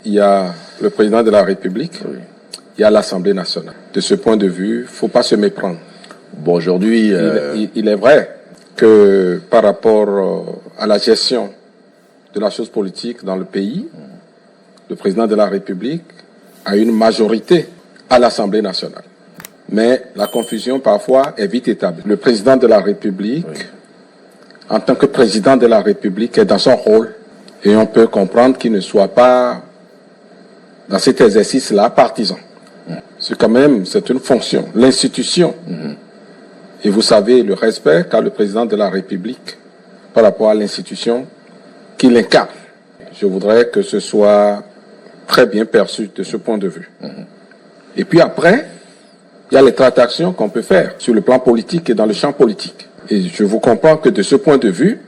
il y a le président de la République, il y a l'Assemblée nationale. De ce point de vue, il ne faut pas se méprendre. Bon, aujourd'hui... Il est vrai que par rapport à la gestion de la chose politique dans le pays, le président de la République a une majorité à l'Assemblée nationale. Mais la confusion parfois est vite établie. Le président de la République, en tant que président de la République, est dans son rôle. Et on peut comprendre qu'il ne soit pas, dans cet exercice-là, partisan. C'est quand même, c'est une fonction, l'institution. Et vous savez le respect qu'a le président de la République par rapport à l'institution qu'il incarne. Je voudrais que ce soit très bien perçu de ce point de vue. Et puis après, il y a les tractations qu'on peut faire sur le plan politique et dans le champ politique. Et je vous comprends que de ce point de vue,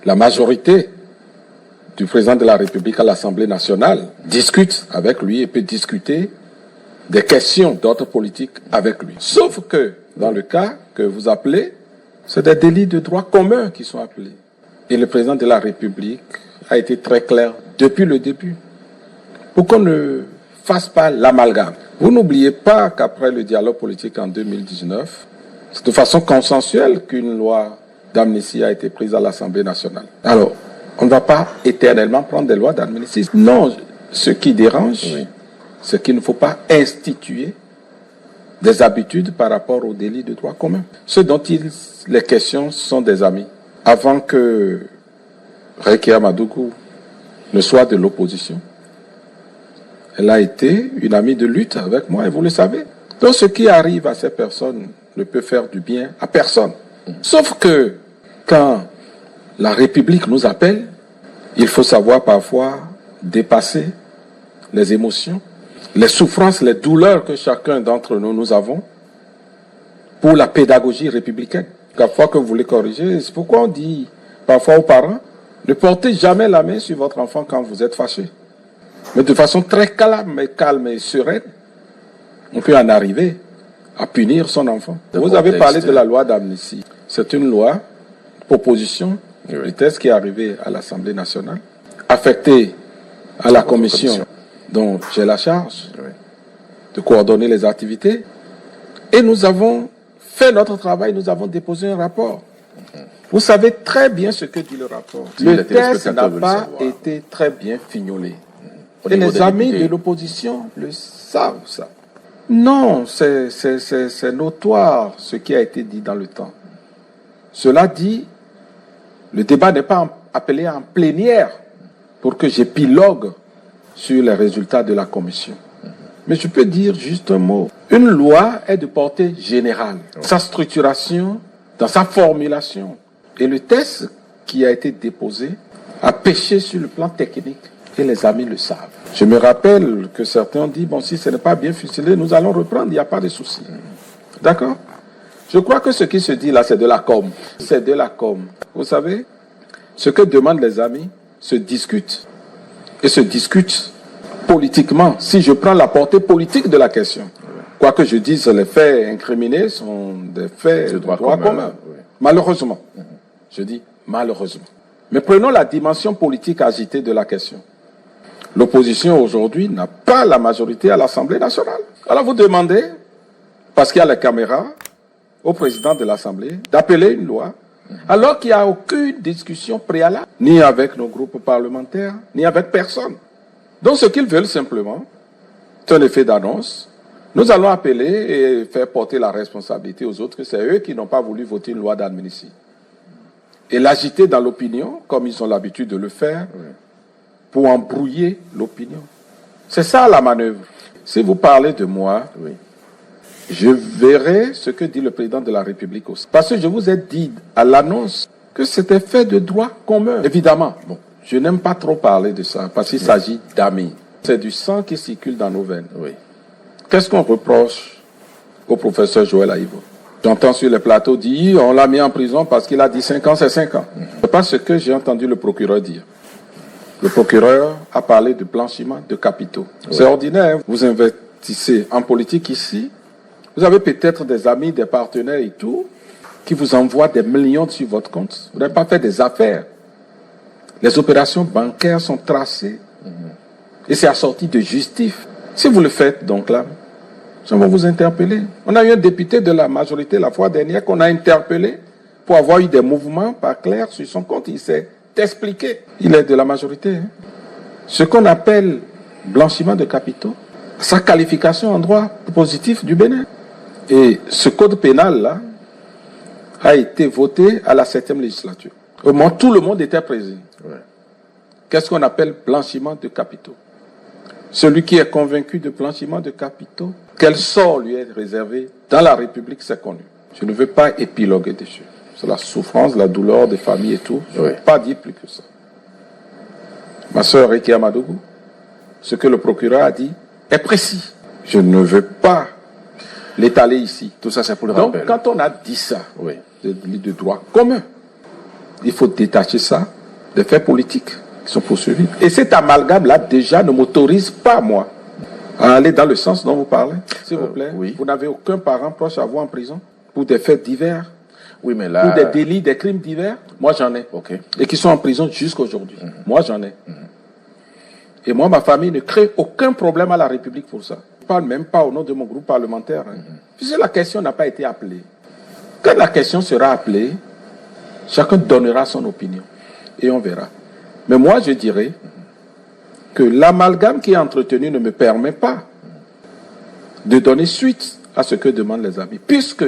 la majorité du président de la République à l'Assemblée nationale discute avec lui et peut discuter des questions d'ordre politique avec lui. Sauf que, dans le cas que vous appelez, c'est des délits de droit commun qui sont appelés. Et le président de la République a été très clair depuis le début. Pour qu'on ne fasse pas l'amalgame. Vous n'oubliez pas qu'après le dialogue politique en 2019, c'est de façon consensuelle qu'une loi d'amnistie a été prise à l'Assemblée nationale. Alors, on ne va pas éternellement prendre des lois d'amnistie. Non, ce qui dérange, c'est qu'il ne faut pas instituer des habitudes par rapport aux délits de droit commun. Ceux dont les questions sont des amis. Avant que Rekia Madougou ne soit de l'opposition, elle a été une amie de lutte avec moi, et vous le savez. Donc ce qui arrive à ces personnes ne peut faire du bien à personne. Sauf que quand la République nous appelle, il faut savoir parfois dépasser les émotions, les souffrances, les douleurs que chacun d'entre nous avons pour la pédagogie républicaine. Chaque fois que vous voulez corriger, c'est pourquoi on dit parfois aux parents, ne portez jamais la main sur votre enfant quand vous êtes fâché. Mais de façon très calme et sereine, on peut en arriver à punir son enfant. Vous avez parlé de la loi d'amnistie. C'est une loi, proposition, le texte qui est arrivé à l'Assemblée nationale, affecté à la commission dont j'ai la charge de coordonner les activités. Et nous avons fait notre travail, nous avons déposé un rapport. Vous savez très bien ce que dit le rapport. Le texte n'a pas été très bien fignolé. Et les amis de l'opposition le savent, ça. Non, c'est notoire ce qui a été dit dans le temps. Cela dit, le débat n'est pas appelé en plénière pour que j'épilogue sur les résultats de la commission. Mais je peux dire juste un mot. Une loi est de portée générale. Sa structuration, dans sa formulation. Et le texte qui a été déposé a péché sur le plan technique. Et les amis le savent. Je me rappelle que certains ont dit, bon, si ce n'est pas bien ficelé, nous allons reprendre, il n'y a pas de souci. D'accord? Je crois que ce qui se dit là, c'est de la com. C'est de la com. Vous savez, ce que demandent les amis se discute. Et se discute politiquement, si je prends la portée politique de la question. Quoi que je dise, les faits incriminés sont des faits de droit commun. Malheureusement. Je dis malheureusement. Mais prenons la dimension politique agitée de la question. L'opposition aujourd'hui n'a pas la majorité à l'Assemblée nationale. Alors vous demandez, parce qu'il y a les caméras, au président de l'Assemblée d'appeler une loi, alors qu'il n'y a aucune discussion préalable, ni avec nos groupes parlementaires, ni avec personne. Donc ce qu'ils veulent simplement, c'est un effet d'annonce. Nous allons appeler et faire porter la responsabilité aux autres, que c'est eux qui n'ont pas voulu voter une loi d'amnistie. Et l'agiter dans l'opinion, comme ils ont l'habitude de le faire, pour embrouiller l'opinion. C'est ça la manœuvre. Si vous parlez de moi, je verrai ce que dit le président de la République aussi. Parce que je vous ai dit à l'annonce que c'était fait de droit commun. Évidemment, bon, je n'aime pas trop parler de ça, parce qu'il s'agit d'amis. C'est du sang qui circule dans nos veines. Qu'est-ce qu'on reproche au professeur Joël Aïvo? J'entends sur les plateaux dire, on l'a mis en prison parce qu'il a dit 5 ans, c'est 5 ans. C'est pas ce que j'ai entendu le procureur dire. Le procureur a parlé de blanchiment de capitaux. C'est ordinaire. Vous investissez en politique ici. Vous avez peut-être des amis, des partenaires et tout, qui vous envoient des millions sur votre compte. Vous n'avez pas fait des affaires. Les opérations bancaires sont tracées. Et c'est assorti de justifs. Si vous le faites, donc là, ça va vous interpeller. On a eu un député de la majorité la fois dernière qu'on a interpellé pour avoir eu des mouvements pas clairs sur son compte. Il s'est expliqué. Il est de la majorité. Hein. Ce qu'on appelle blanchiment de capitaux, sa qualification en droit positif du Bénin. Et ce code pénal-là a été voté à la 7e législature. Au moment, tout le monde était présent. Ouais. Qu'est-ce qu'on appelle blanchiment de capitaux? Celui qui est convaincu de blanchiment de capitaux, quel sort lui est réservé dans la République, c'est connu. Je ne veux pas épiloguer dessus. C'est la souffrance, la douleur des familles et tout. Je ne veux pas dire plus que ça. Ma sœur Rekia Madougou, ce que le procureur a dit est précis. Je ne veux pas l'étaler ici. Tout ça, c'est pour le Donc, rappel. quand on a dit ça, de droit commun, il faut détacher ça des faits politiques qui sont poursuivis. Et cet amalgame-là, déjà, ne m'autorise pas, moi, à aller dans le sens dont vous parlez. S'il vous plaît. Oui. Vous n'avez aucun parent proche à vous en prison pour des faits divers, oui, mais là... pour des délits, des crimes divers. Moi, j'en ai. Okay. Et qui sont en prison jusqu'à aujourd'hui. Moi, j'en ai. Et moi, ma famille ne crée aucun problème à la République pour ça. Je ne parle même pas au nom de mon groupe parlementaire. Hein. Puisque la question n'a pas été appelée. Quand la question sera appelée, chacun donnera son opinion. Et on verra. Mais moi, je dirais que l'amalgame qui est entretenu ne me permet pas de donner suite à ce que demandent les amis. Puisque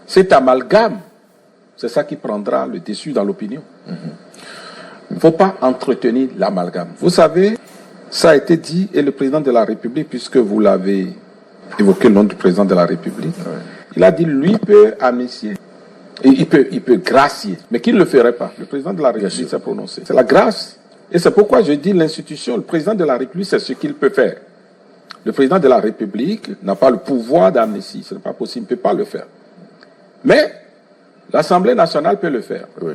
cet amalgame, c'est ça qui prendra le dessus dans l'opinion. Il ne faut pas entretenir l'amalgame. Vous savez, ça a été dit, et le président de la République, puisque vous l'avez évoqué le nom du président de la République, il a dit, lui peut amnistier. Et il peut gracier, mais qu'il ne le ferait pas. Le président de la République s'est prononcé. C'est la grâce. Et c'est pourquoi je dis l'institution, le président de la République, c'est ce qu'il peut faire. Le président de la République n'a pas le pouvoir d'amnistie. Ce n'est pas possible, il ne peut pas le faire. Mais l'Assemblée nationale peut le faire. Oui.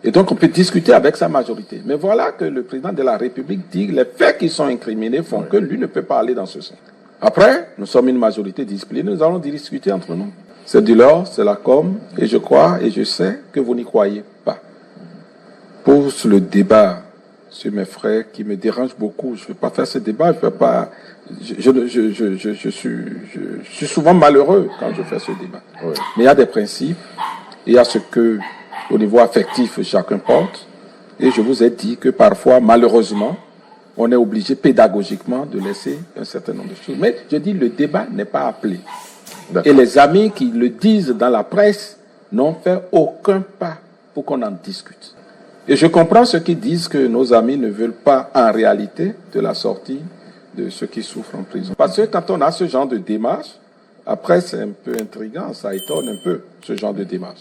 Et donc on peut discuter avec sa majorité. Mais voilà que le président de la République dit que les faits qui sont incriminés font que lui ne peut pas aller dans ce sens. Après, nous sommes une majorité disciplinée, nous allons discuter entre nous. C'est du lore, c'est la com, et je crois et je sais que vous n'y croyez pas. Pour le débat sur mes frères qui me dérange beaucoup, je ne veux pas faire ce débat, je veux pas. Je suis souvent malheureux quand je fais ce débat. Oui. Mais il y a des principes, il y a ce que, au niveau affectif, chacun porte, et je vous ai dit que parfois, malheureusement, on est obligé pédagogiquement de laisser un certain nombre de choses. Mais je dis, le débat n'est pas appelé. Et les amis qui le disent dans la presse n'ont fait aucun pas pour qu'on en discute. Et je comprends ceux qui disent que nos amis ne veulent pas en réalité de la sortie de ceux qui souffrent en prison. Parce que quand on a ce genre de démarche, après c'est un peu intriguant, ça étonne un peu ce genre de démarche.